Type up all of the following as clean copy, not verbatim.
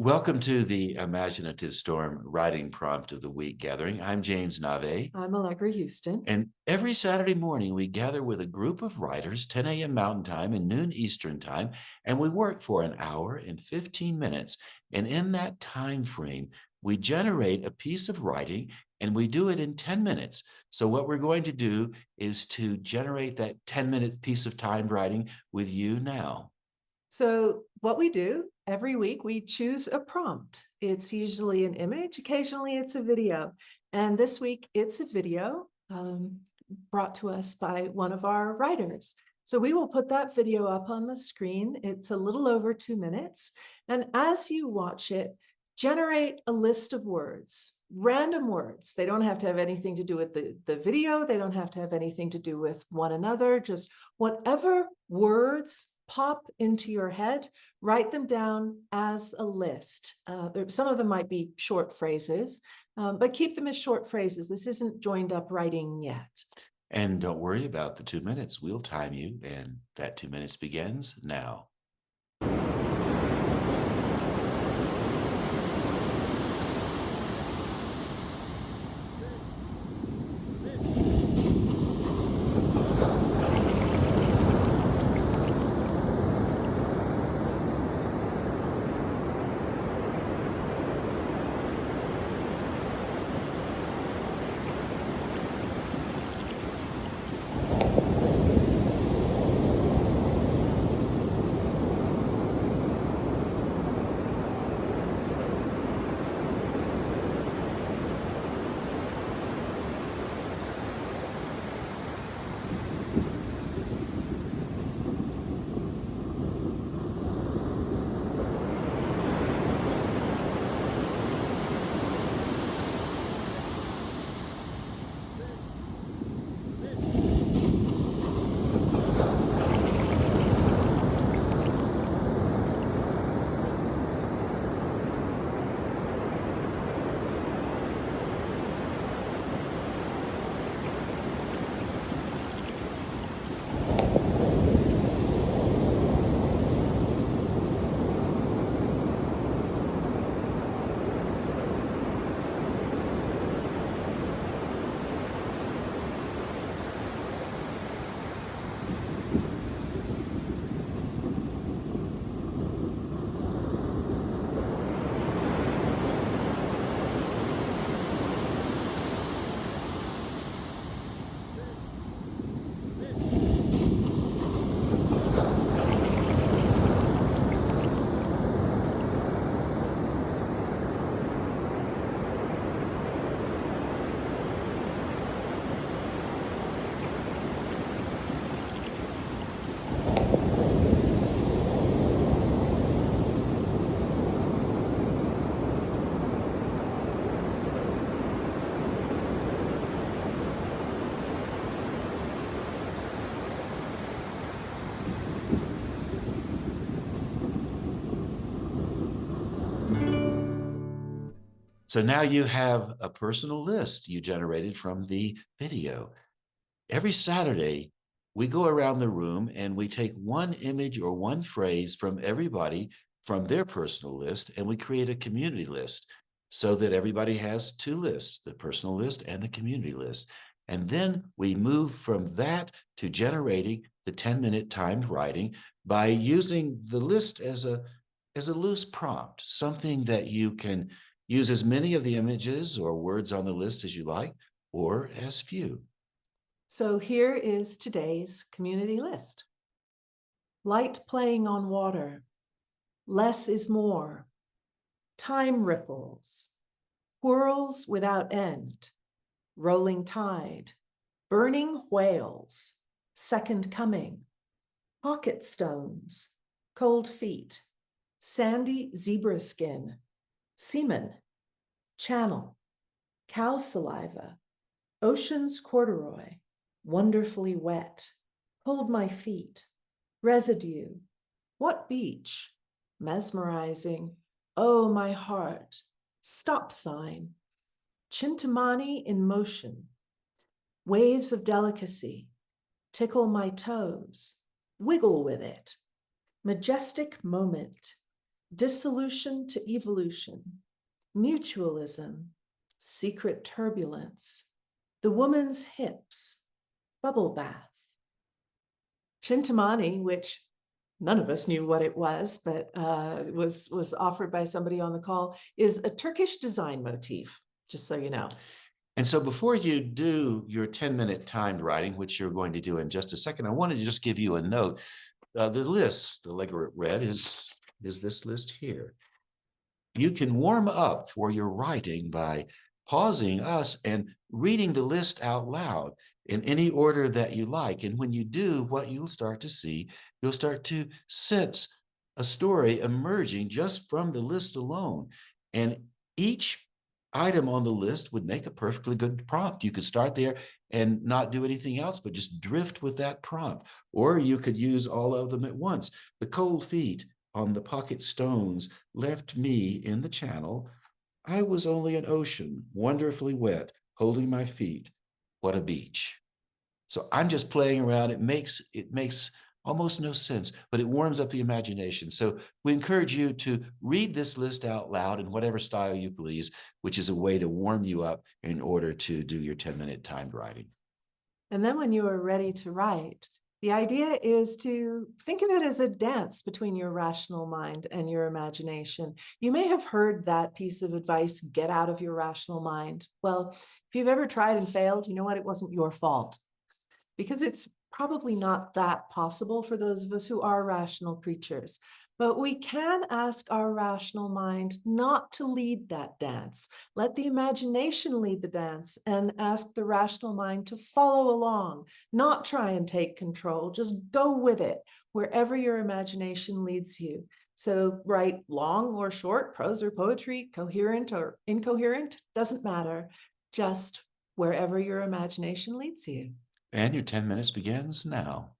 Welcome to the Imaginative Storm Writing Prompt of the Week gathering. I'm James Nave, I'm Allegra Houston. and every Saturday morning we gather with a group of writers, 10 a.m. Mountain Time and noon Eastern Time, and we work for an hour and 15 minutes. And in that time frame, we generate a piece of writing, and we do it in 10 minutes. So what we're going to do is to generate that 10-minute piece of timed writing with you now. So what we do every week, we choose a prompt. It's usually an image, occasionally it's a video. And this week it's a video brought to us by one of our writers. So we will put that video up on the screen. It's a little over 2 minutes. And as you watch it, generate a list of words, random words. They don't have to have anything to do with the video. They don't have to have anything to do with one another. Just whatever words pop into your head, write them down as a list. Some of them might be short phrases, but keep them as short phrases. This isn't joined up writing yet. And don't worry about the 2 minutes. We'll time you, and that 2 minutes begins now. So now you have a personal list you generated from the video. Every Saturday, we go around the room and we take one image or one phrase from everybody from their personal list, and we create a community list so that everybody has two lists, the personal list and the community list. And then we move from that to generating the 10-minute timed writing by using the list as a loose prompt, something that you can use as many of the images or words on the list as you like, or as few. So here is today's community list. Light playing on water. Less is more. Time ripples. Whirls without end. Rolling tide. Burning whales. Second coming. Pocket stones. Cold feet. Sandy zebra skin. Semen. Channel. Cow saliva. Ocean's corduroy. Wonderfully wet. Hold my feet. Residue. What beach? Mesmerizing. Oh, my heart. Stop sign. Chintamani in motion. Waves of delicacy. Tickle my toes. Wiggle with it. Majestic moment. dissolution to evolution, mutualism, secret turbulence, the woman's hips, bubble bath. Chintamani, which none of us knew what it was, but was offered by somebody on the call, is a Turkish design motif, just so you know. And so before you do your 10-minute timed writing, which you're going to do in just a second, I wanted to just give you a note. The list, the Leggerette Red, is this list here. You can warm up for your writing by pausing us and reading the list out loud in any order that you like. And when you do, what you'll start to see, you'll start to sense a story emerging just from the list alone. And each item on the list would make a perfectly good prompt. You could start there and not do anything else, but just drift with that prompt. Or you could use all of them at once. The cold feet on the pocket stones left me in the channel. I was only an ocean, wonderfully wet, holding my feet. What a beach. So I'm just playing around. It makes almost no sense, but it warms up the imagination. So we encourage you to read this list out loud in whatever style you please, which is a way to warm you up in order to do your 10-minute timed writing. And then when you are ready to write, the idea is to think of it as a dance between your rational mind and your imagination. You may have heard that piece of advice, get out of your rational mind. Well, if you've ever tried and failed, you know what? It wasn't your fault, because it's probably not that possible for those of us who are rational creatures. But we can ask our rational mind not to lead that dance. Let the imagination lead the dance and ask the rational mind to follow along, not try and take control. Just go with it wherever your imagination leads you. So write long or short, prose or poetry, coherent or incoherent, doesn't matter. Just wherever your imagination leads you. And your 10 minutes begins now.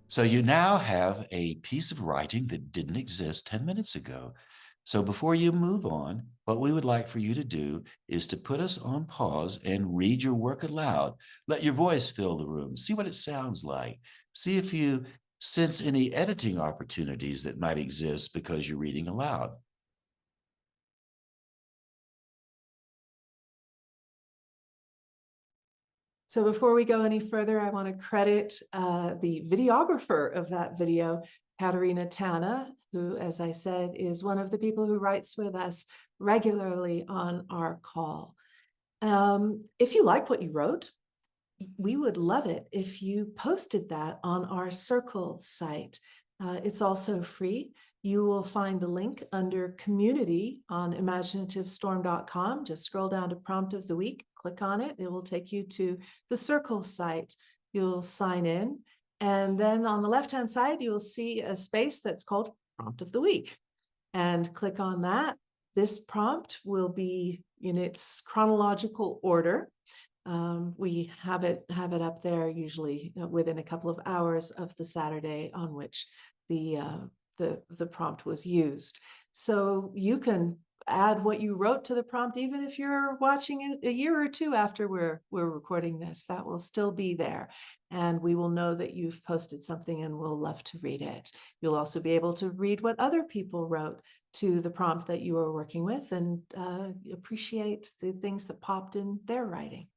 So you now have a piece of writing that didn't exist 10 minutes ago. So before you move on, what we would like for you to do is to put us on pause and read your work aloud. Let your voice fill the room. See what it sounds like. See if you sense any editing opportunities that might exist because you're reading aloud. So before we go any further, I want to credit the videographer of that video, Katerina Tana, who, as I said, is one of the people who writes with us regularly on our call. If you like what you wrote, we would love it if you posted that on our Circle site. It's also free. You will find the link under community on imaginativestorm.com. Just scroll down to prompt of the week, click on it. It will take you to the Circle site. You'll sign in. And then on the left-hand side, you'll see a space that's called prompt of the week. And click on that. This prompt will be in its chronological order. We have it up there usually within a couple of hours of the Saturday on which the prompt was used. So you can add what you wrote to the prompt, even if you're watching it a year or two after we're recording this. That will still be there, and we will know that you've posted something, and we'll love to read it. You'll also be able to read what other people wrote to the prompt that you are working with, and appreciate the things that popped in their writing.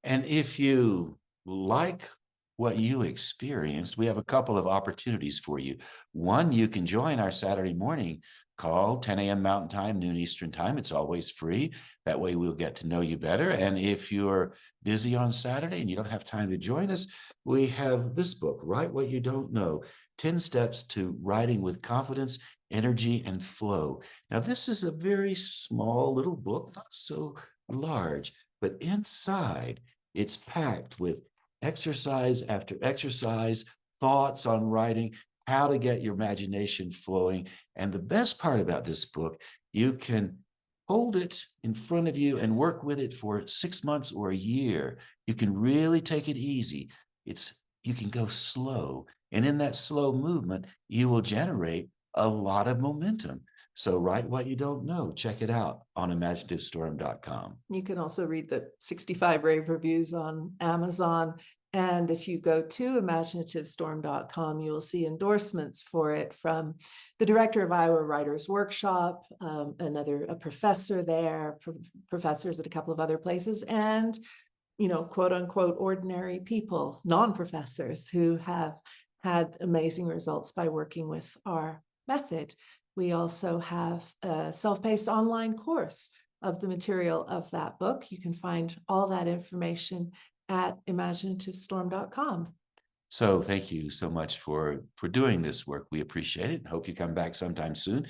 And if you like what you experienced, we have a couple of opportunities for you. One, you can join our Saturday morning call, 10 a.m. Mountain Time, noon Eastern Time. It's always free. That way we'll get to know you better. And if you're busy on Saturday and you don't have time to join us, we have this book, Write What You Don't Know, 10 Steps to Writing with Confidence, Energy, and Flow. Now, this is a very small little book, not so large, but inside it's packed with exercise after exercise, thoughts on writing, how to get your imagination flowing. And the best part about this book, you can hold it in front of you and work with it for 6 months or a year. You can really take it easy. You can go slow. And in that slow movement, you will generate a lot of momentum. So write what you don't know. Check it out on imaginativestorm.com. You can also read the 65 rave reviews on Amazon. And if you go to imaginativestorm.com, you will see endorsements for it from the director of Iowa Writers Workshop, a professor there, professors at a couple of other places, and, quote unquote, ordinary people, non-professors who have had amazing results by working with our method. We also have a self-paced online course of the material of that book. You can find all that information at imaginativestorm.com. So thank you so much for doing this work. We appreciate it. Hope you come back sometime soon.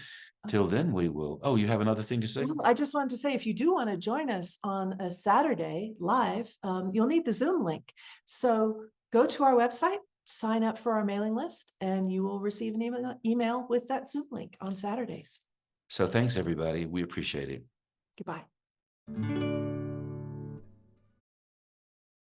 Till then, we will. Oh, you have another thing to say? Well, I just wanted to say, if you do want to join us on a Saturday live, you'll need the Zoom link. So go to our website, sign up for our mailing list, and you will receive an email with that Zoom link on Saturdays. So thanks, everybody. We appreciate it. Goodbye.